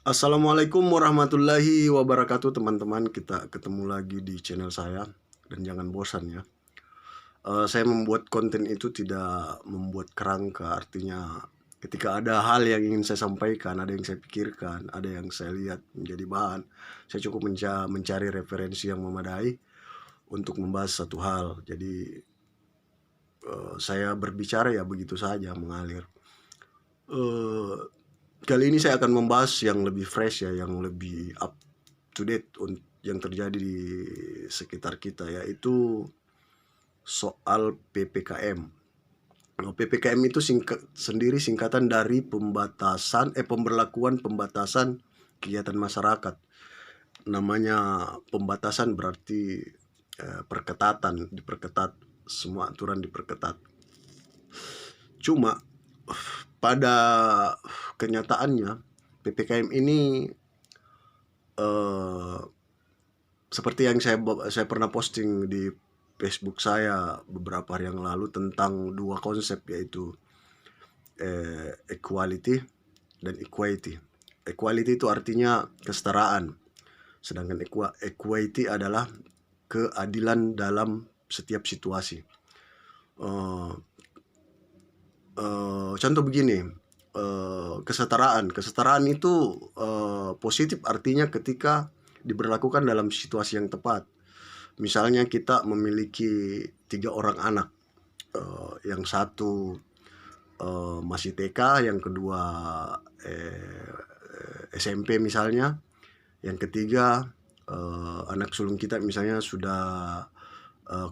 Assalamualaikum warahmatullahi wabarakatuh teman-teman. Kita ketemu lagi di channel saya. Dan jangan bosan ya. Saya membuat konten itu tidak membuat kerangka. Artinya ketika ada hal yang ingin saya sampaikan, ada yang saya pikirkan, ada yang saya lihat menjadi bahan, saya cukup mencari referensi yang memadai untuk membahas satu hal. Jadi saya berbicara ya begitu saja mengalir. Eh, Kali ini saya akan membahas yang lebih fresh ya, yang lebih up to date yang terjadi di sekitar kita, yaitu soal PPKM. PPKM itu singkatan dari pemberlakuan pembatasan kegiatan masyarakat. Namanya pembatasan berarti perketatan, diperketat, semua aturan diperketat. Cuma pada kenyataannya PPKM ini seperti yang saya pernah posting di Facebook saya beberapa hari yang lalu tentang dua konsep, yaitu equality dan equity. Equality itu artinya kesetaraan, sedangkan equity adalah keadilan dalam setiap situasi. Contoh begini, kesetaraan itu positif, artinya ketika diberlakukan dalam situasi yang tepat. Misalnya kita memiliki 3 orang anak, yang satu masih TK, yang kedua SMP misalnya, yang ketiga anak sulung kita misalnya sudah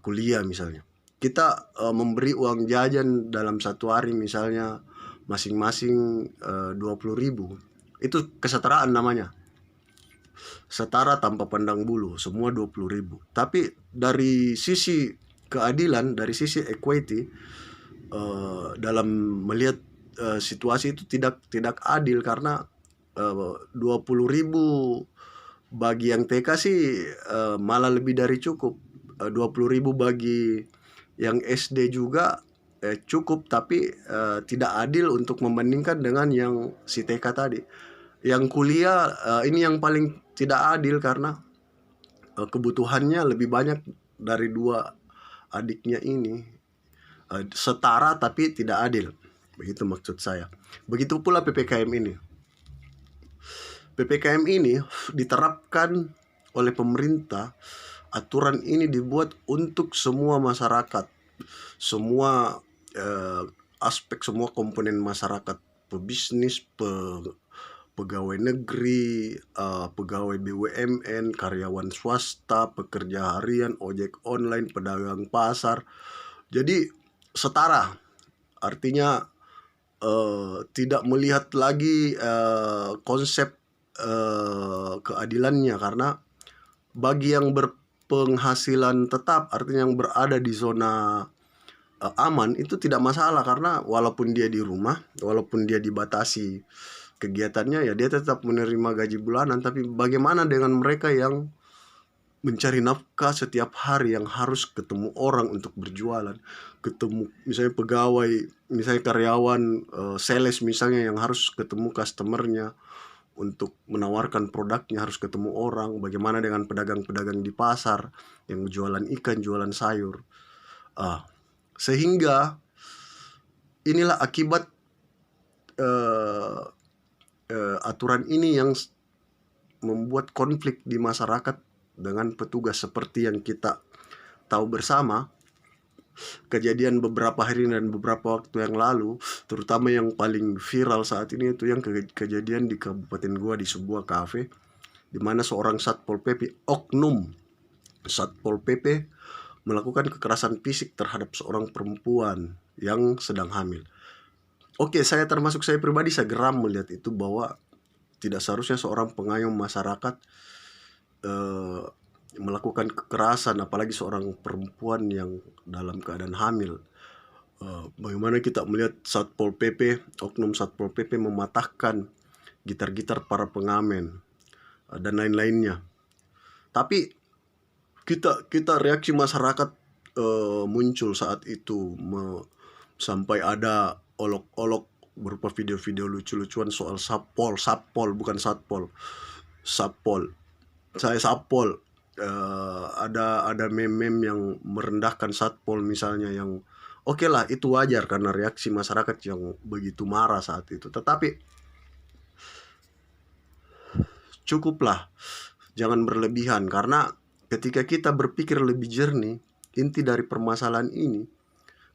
kuliah misalnya. Kita memberi uang jajan dalam satu hari misalnya masing-masing 20.000. Itu kesetaraan namanya. Setara tanpa pandang bulu, semua 20.000. Tapi dari sisi keadilan, dari sisi equity, dalam melihat situasi itu tidak adil, karena 20.000 bagi yang TK sih malah lebih dari cukup. 20.000 bagi yang SD juga cukup, tapi tidak adil untuk membandingkan dengan yang si TK tadi. Yang kuliah ini yang paling tidak adil, karena kebutuhannya lebih banyak dari dua adiknya ini. Setara tapi tidak adil, begitu maksud saya. Begitu pula PPKM ini. PPKM ini diterapkan oleh pemerintah. Aturan ini dibuat untuk semua masyarakat, semua aspek, semua komponen masyarakat, pebisnis, pegawai negeri, pegawai BUMN, karyawan swasta, pekerja harian, ojek online, pedagang pasar. Jadi setara, artinya tidak melihat lagi konsep keadilannya, karena bagi yang berpenghasilan tetap, artinya yang berada di zona aman, itu tidak masalah, karena walaupun dia di rumah, walaupun dia dibatasi kegiatannya, ya dia tetap menerima gaji bulanan. Tapi bagaimana dengan mereka yang mencari nafkah setiap hari, yang harus ketemu orang untuk berjualan, ketemu misalnya pegawai, misalnya karyawan sales misalnya, yang harus ketemu customernya untuk menawarkan produknya, harus ketemu orang. Bagaimana dengan pedagang-pedagang di pasar yang jualan ikan, jualan sayur. Sehingga inilah akibat aturan ini yang membuat konflik di masyarakat dengan petugas, seperti yang kita tahu bersama. Kejadian beberapa hari dan beberapa waktu yang lalu, terutama yang paling viral saat ini, itu yang kejadian di kabupaten gua, di sebuah kafe, di mana seorang Satpol PP, oknum Satpol PP, melakukan kekerasan fisik terhadap seorang perempuan yang sedang hamil. Oke, saya pribadi, saya geram melihat itu, bahwa tidak seharusnya seorang pengayom masyarakat melakukan kekerasan, apalagi seorang perempuan yang dalam keadaan hamil. Bagaimana kita melihat Satpol PP, oknum Satpol PP mematahkan gitar-gitar para pengamen dan lain-lainnya. Tapi kita reaksi masyarakat muncul saat itu, sampai ada olok-olok berupa video-video lucu-lucuan soal satpol bukan satpol, satpol. Saya satpol. Ada meme-meme yang merendahkan satpol misalnya, yang oke lah itu wajar karena reaksi masyarakat yang begitu marah saat itu. Tetapi cukuplah, jangan berlebihan, karena ketika kita berpikir lebih jernih, inti dari permasalahan ini,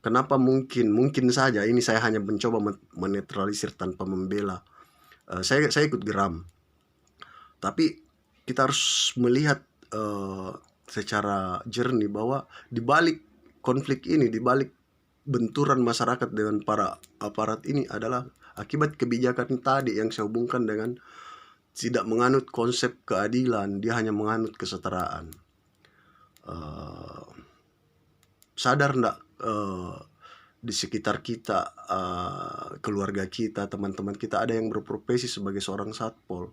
kenapa mungkin saja ini saya hanya mencoba menetralisir tanpa membela. Saya ikut geram, tapi kita harus melihat secara jernih bahwa di balik konflik ini, di balik benturan masyarakat dengan para aparat ini adalah akibat kebijakan tadi yang saya hubungkan dengan tidak menganut konsep keadilan, dia hanya menganut kesetaraan. Sadar enggak di sekitar kita, keluarga kita, teman-teman kita ada yang berprofesi sebagai seorang satpol.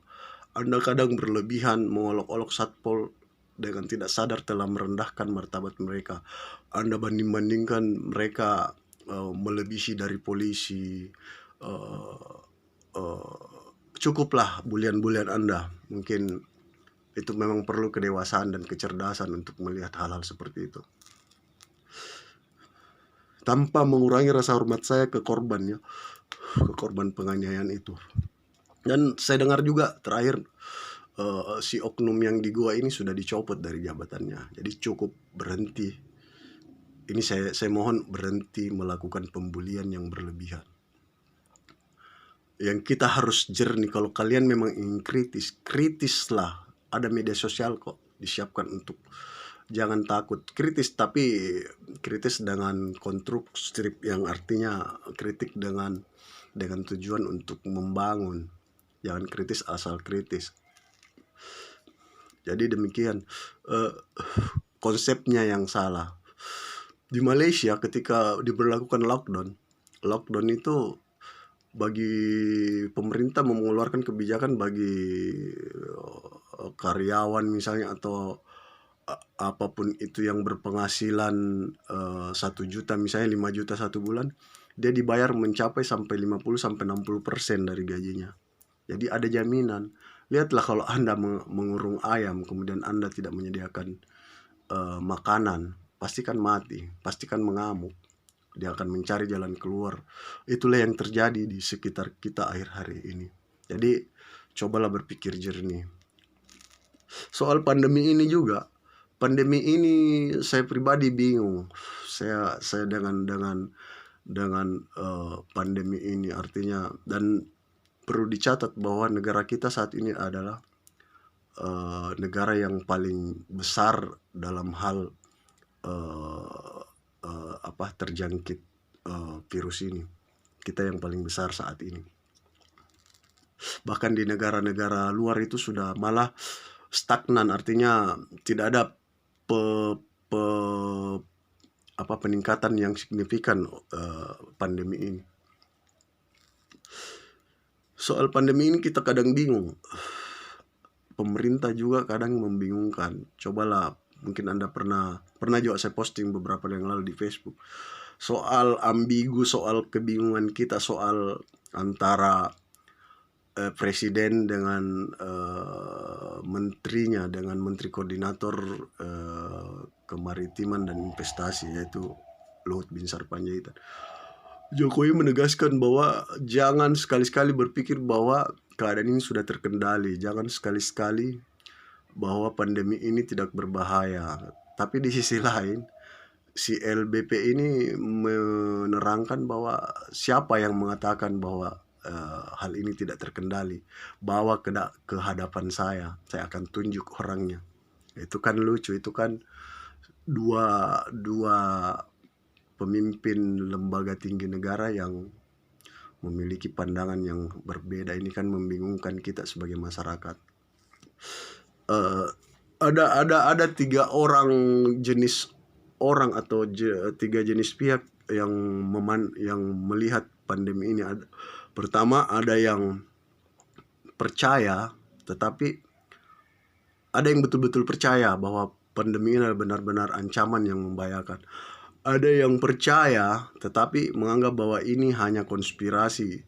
Anda kadang berlebihan mengolok-olok satpol dengan tidak sadar telah merendahkan martabat mereka. Anda banding-bandingkan mereka melebihi dari polisi. Cukuplah bulian-bulian Anda. Mungkin itu memang perlu kedewasaan dan kecerdasan untuk melihat hal-hal seperti itu, tanpa mengurangi rasa hormat saya ke korban, ya, ke korban penganiayaan itu. Dan saya dengar juga terakhir si oknum yang di gua ini sudah dicopot dari jabatannya. Jadi cukup, berhenti. Ini saya mohon berhenti melakukan pembulian yang berlebihan. Yang kita harus jernih, kalau kalian memang ingin kritislah. Ada media sosial kok disiapkan untuk, jangan takut kritis, tapi kritis dengan konstruktif, yang artinya kritik dengan tujuan untuk membangun. Jangan kritis asal kritis. Jadi demikian, konsepnya yang salah. Di Malaysia ketika diberlakukan lockdown itu bagi pemerintah mengeluarkan kebijakan bagi karyawan misalnya, atau apapun itu yang berpenghasilan 1 juta, misalnya 5 juta 1 bulan, dia dibayar mencapai sampai 50-60% dari gajinya. Jadi ada jaminan. Lihatlah kalau Anda mengurung ayam, kemudian Anda tidak menyediakan makanan, pastikan mati, pastikan mengamuk. Dia akan mencari jalan keluar. Itulah yang terjadi di sekitar kita akhir hari ini. Jadi cobalah berpikir jernih. Soal pandemi ini juga, pandemi ini saya pribadi bingung. Saya dengan pandemi ini, artinya, dan perlu dicatat bahwa negara kita saat ini adalah negara yang paling besar dalam hal terjangkit virus ini. Kita yang paling besar saat ini. Bahkan di negara-negara luar itu sudah malah stagnan, artinya tidak ada peningkatan yang signifikan pandemi ini. Soal pandemi ini kita kadang bingung. Pemerintah juga kadang membingungkan. Cobalah, mungkin Anda pernah juga saya posting beberapa yang lalu di Facebook, soal ambigu, soal kebingungan kita soal antara presiden dengan menterinya, dengan menteri koordinator kemaritiman dan investasi, yaitu Luhut Binsar Panjaitan. Jokowi menegaskan bahwa jangan sekali-sekali berpikir bahwa keadaan ini sudah terkendali. Jangan sekali-sekali bahwa pandemi ini tidak berbahaya. Tapi di sisi lain, si LBP ini menerangkan bahwa siapa yang mengatakan bahwa hal ini tidak terkendali, bawa ke hadapan saya akan tunjuk orangnya. Itu kan lucu, itu kan dua pemimpin lembaga tinggi negara yang memiliki pandangan yang berbeda. Ini kan membingungkan kita sebagai masyarakat. Ada 3 jenis orang atau 3 jenis pihak yang melihat pandemi ini. Pertama, ada yang percaya, tetapi ada yang betul-betul percaya bahwa pandemi ini adalah benar-benar ancaman yang membahayakan. ada yang percaya tetapi menganggap bahwa ini hanya konspirasi,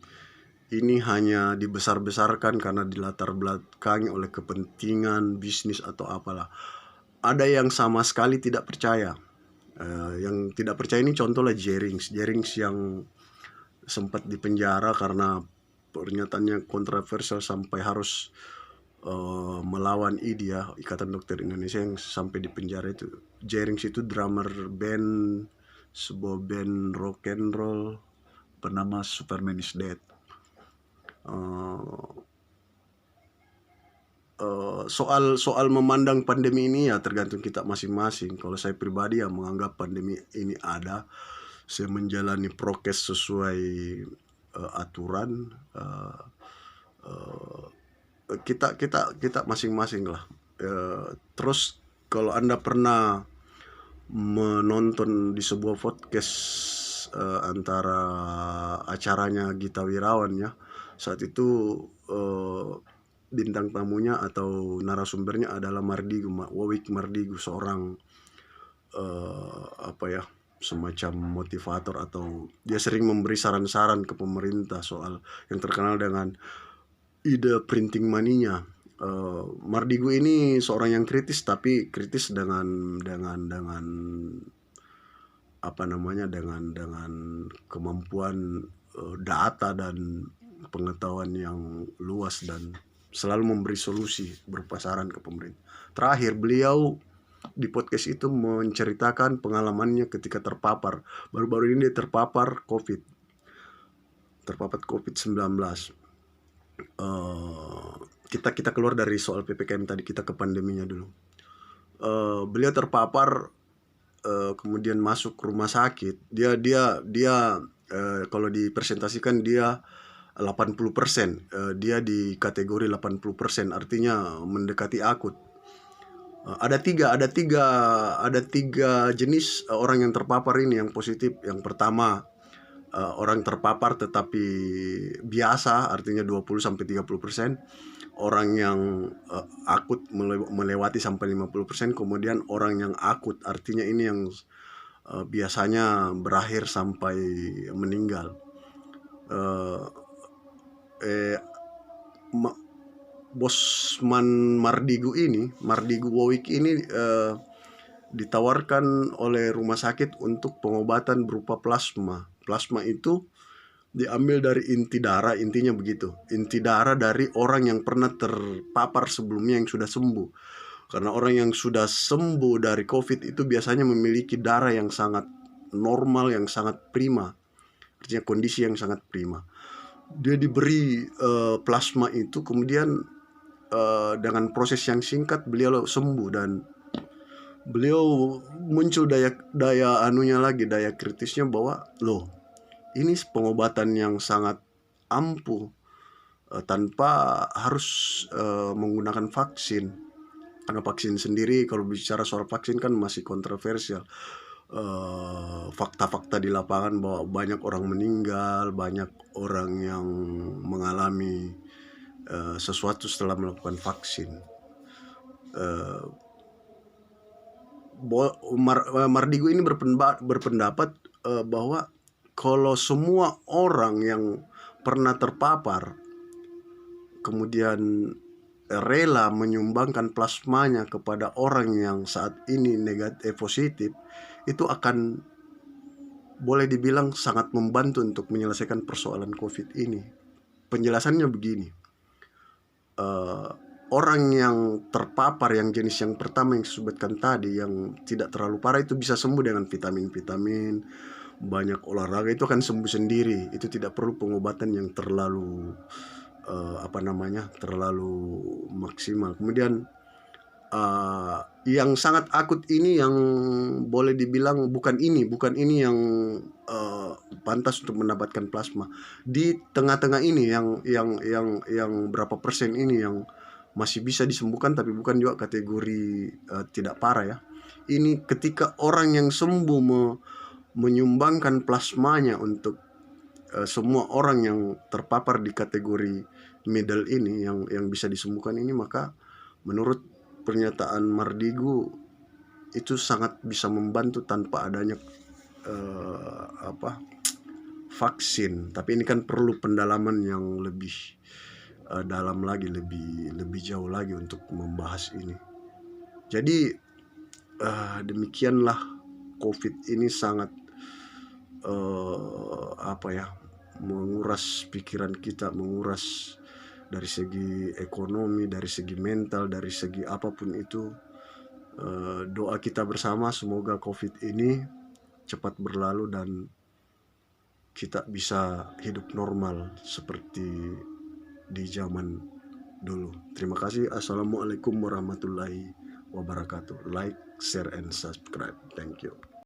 ini hanya dibesar-besarkan karena dilatar belakangi oleh kepentingan bisnis atau apalah. Ada yang sama sekali tidak percaya. Yang tidak percaya ini contohnya Jerings yang sempat dipenjara karena pernyataannya kontroversial sampai harus melawan IDI ya, Ikatan Dokter Indonesia, yang sampai di penjara itu. Jerings itu drummer band, sebuah band rock and roll bernama Superman is Dead. Soal memandang pandemi ini ya tergantung kita masing-masing. Kalau saya pribadi ya menganggap pandemi ini ada, saya menjalani prokes sesuai aturan. Kita masing-masing lah. Terus kalau Anda pernah menonton di sebuah podcast antara acaranya Gita Wirawan ya, saat itu bintang tamunya atau narasumbernya adalah Wawik Mardigu, seorang semacam motivator, atau dia sering memberi saran-saran ke pemerintah soal yang terkenal dengan ide printing money-nya. Mardigu ini seorang yang kritis, tapi kritis dengan kemampuan data dan pengetahuan yang luas, dan selalu memberi solusi berupa saran ke pemerintah. Terakhir beliau di podcast itu menceritakan pengalamannya ketika terpapar. Baru-baru ini dia terpapar COVID-19. Kita keluar dari soal PPKM tadi, kita ke pandeminya dulu. Beliau terpapar, kemudian masuk rumah sakit. Dia kalau dipresentasikan dia 80%. Dia di kategori 80%, artinya mendekati akut. Ada tiga jenis orang yang terpapar ini yang positif. Yang pertama, orang terpapar tetapi biasa, artinya 20-30%. Orang yang akut melewati sampai 50%. Kemudian orang yang akut, artinya ini yang biasanya berakhir sampai meninggal. Bosman Mardigu Wawik ini ditawarkan oleh rumah sakit untuk pengobatan berupa plasma. Plasma itu diambil dari inti darah, intinya begitu. Inti darah dari orang yang pernah terpapar sebelumnya yang sudah sembuh. Karena orang yang sudah sembuh dari COVID itu biasanya memiliki darah yang sangat normal, yang sangat prima. Artinya kondisi yang sangat prima. Dia diberi plasma itu, kemudian dengan proses yang singkat beliau sembuh, dan beliau muncul daya kritisnya bahwa ini pengobatan yang sangat ampuh tanpa harus menggunakan vaksin. Karena vaksin sendiri, kalau bicara soal vaksin kan masih kontroversial. Fakta-fakta di lapangan bahwa banyak orang meninggal, banyak orang yang mengalami sesuatu setelah melakukan vaksin. Mardigu ini berpendapat bahwa kalau semua orang yang pernah terpapar kemudian rela menyumbangkan plasmanya kepada orang yang saat ini positif, itu akan boleh dibilang sangat membantu untuk menyelesaikan persoalan COVID ini. Penjelasannya begini, orang yang terpapar yang jenis yang pertama yang disebutkan tadi, yang tidak terlalu parah, itu bisa sembuh dengan vitamin, banyak olahraga, itu akan sembuh sendiri. Itu tidak perlu pengobatan yang terlalu terlalu maksimal. Kemudian yang sangat akut ini, yang boleh dibilang bukan ini yang pantas untuk mendapatkan plasma. Di tengah-tengah ini yang berapa persen ini yang masih bisa disembuhkan, tapi bukan juga kategori tidak parah ya. Ini ketika orang yang sembuh menyumbangkan plasmanya untuk semua orang yang terpapar di kategori middle ini, yang bisa disembuhkan ini, maka menurut pernyataan Mardigu itu sangat bisa membantu tanpa adanya vaksin, tapi ini kan perlu pendalaman yang lebih dalam lagi, lebih jauh lagi untuk membahas ini. Jadi demikianlah, COVID ini sangat menguras pikiran kita, menguras dari segi ekonomi, dari segi mental, dari segi apapun itu. Doa kita bersama semoga COVID ini cepat berlalu dan kita bisa hidup normal seperti di zaman dulu. Terima kasih. Assalamualaikum warahmatullahi wabarakatuh. Like, share, and subscribe. Thank you.